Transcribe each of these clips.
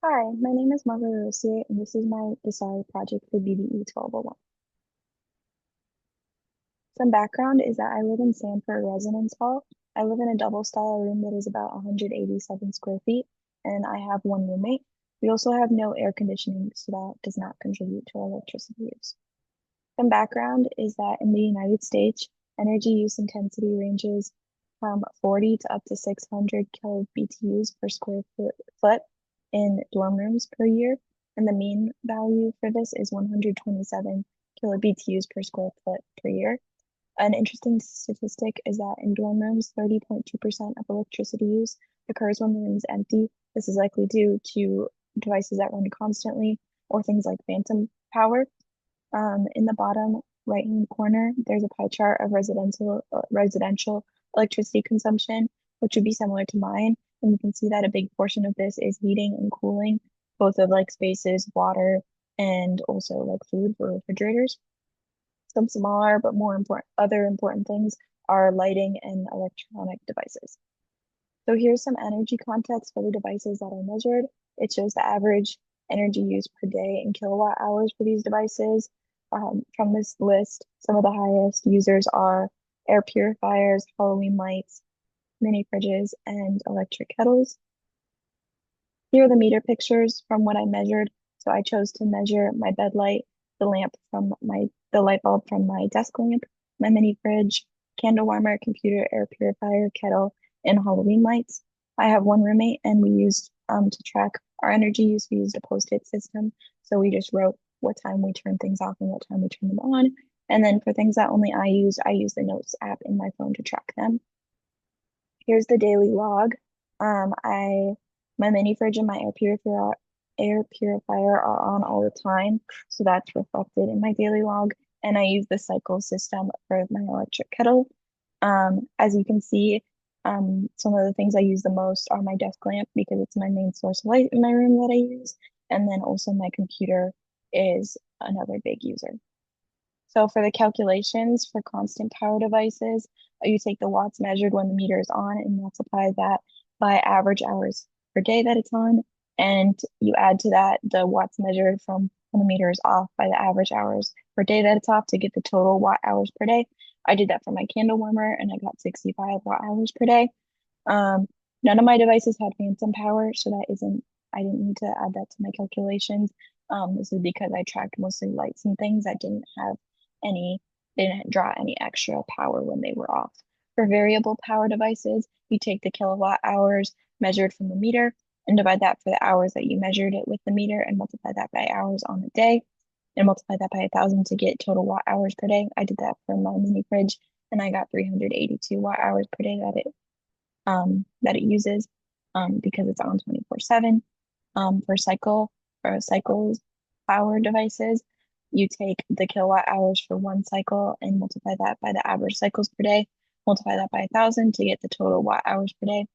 Hi, my name is Marva Rossi, and this is my DSARI project for BBE 1201. Some background is that I live in Sanford Residence Hall. I live in a double-style room that is about 187 square feet, and I have one roommate. We also have no air conditioning, so that does not contribute to our electricity use. Some background is that in the United States, energy use intensity ranges from 40 to up to 600 kilobtus per square foot in dorm rooms per year, and the mean value for this is 127 kilobtus per square foot per year. An interesting statistic is that in dorm rooms, 30.2% of electricity use occurs when the room is empty. This is likely due to devices that run constantly or things like phantom power. In the bottom right-hand corner, there's a pie chart of residential electricity consumption, which would be similar to mine. And you can see that a big portion of this is heating and cooling, both of like spaces, water, and also like food for refrigerators. Some smaller but more important other important things are lighting and electronic devices. So here's some energy context for the devices that I measured. It shows the average energy used per day in kilowatt hours for these devices. From this list, some of the highest users are air purifiers, Halloween lights, mini fridges, and electric kettles. Here are the meter pictures from what I measured. So I chose to measure my bed light, the light bulb from my desk lamp, my mini fridge, candle warmer, computer, air purifier, kettle, and Halloween lights. I have one roommate and we used to track our energy use, we used a post-it system. So we just wrote what time we turn things off and what time we turn them on. And then for things that only I use the Notes app in my phone to track them. Here's the daily log. I my mini fridge and my air purifier are on all the time, so that's reflected in my daily log. And I use the cycle system for my electric kettle. As you can see, some of the things I use the most are my desk lamp because it's my main source of light in my room that I use, and then also my computer is another big user. So for the calculations for constant power devices, you take the watts measured when the meter is on and multiply that by average hours per day that it's on. And you add to that the watts measured from when the meter is off by the average hours per day that it's off to get the total watt hours per day. I did that for my candle warmer and I got 65 watt hours per day. Um, None of my devices had phantom power, so I didn't need to add that to my calculations. This is because I tracked mostly lights and things that any, they didn't draw any extra power when they were off. For variable power devices, you take the kilowatt hours measured from the meter and divide that for the hours that you measured it with the meter and multiply that by hours on the day and multiply that by 1,000 to get total watt hours per day. I did that for my mini fridge and I got 382 watt hours per day that it uses because it's on 24/7. For cycles power devices, you take the kilowatt hours for one cycle and multiply that by the average cycles per day, multiply that by 1,000 to get the total watt hours per day.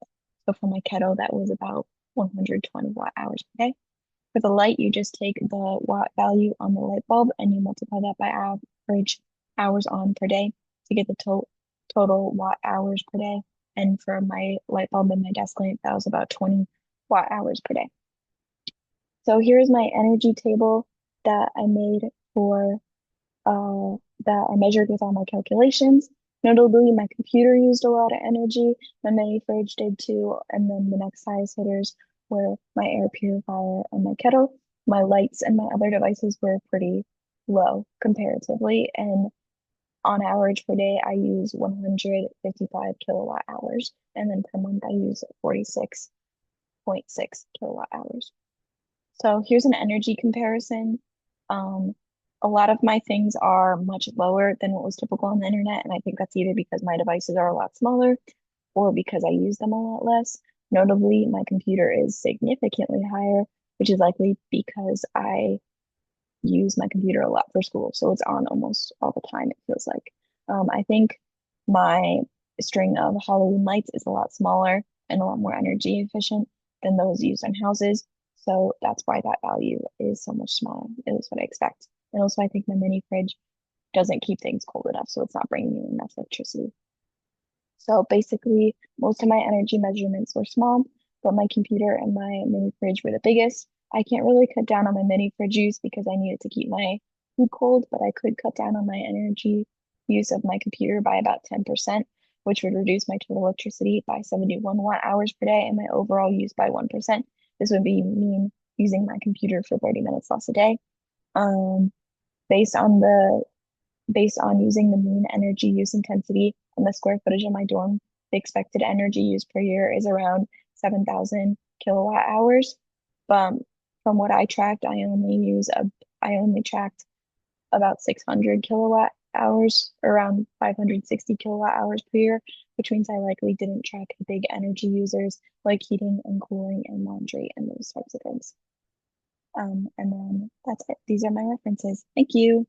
So for my kettle, that was about 120 watt hours per day. For the light, you just take the watt value on the light bulb and you multiply that by average hours on per day to get the total watt hours per day. And for my light bulb and my desk lamp, that was about 20 watt hours per day. So here's my energy table that I made for that I measured with all my calculations. Notably, my computer used a lot of energy, my mini fridge did too, and then the next highest hitters were my air purifier and my kettle. My lights and my other devices were pretty low comparatively, and on average per day, I use 155 kilowatt hours, and then per month, I use 46.6 kilowatt hours. So here's an energy comparison. Um, a lot of my things are much lower than what was typical on the internet, and I think that's either because my devices are a lot smaller or because I use them a lot less. Notably, my computer is significantly higher, which is likely because I use my computer a lot for school, so it's on almost all the time, it feels like. I think my string of Halloween lights is a lot smaller and a lot more energy efficient than those used in houses. So that's why that value is so much smaller. It is what I expect. And also, I think my mini fridge doesn't keep things cold enough, so it's not bringing in enough electricity. So basically, most of my energy measurements were small, but my computer and my mini fridge were the biggest. I can't really cut down on my mini fridge use because I need it to keep my food cold, but I could cut down on my energy use of my computer by about 10%, which would reduce my total electricity by 71 watt hours per day and my overall use by 1%. This would be mean using my computer for 30 minutes less a day. Um, based on the based on using the mean energy use intensity and the square footage of my dorm, the expected energy use per year is around 7,000 kilowatt hours. But from what I tracked, I only tracked about 600 kilowatt hours, around 560 kilowatt hours per year, which means I likely didn't track the big energy users like heating and cooling and laundry and those types of things. And then that's it. These are my references. Thank you.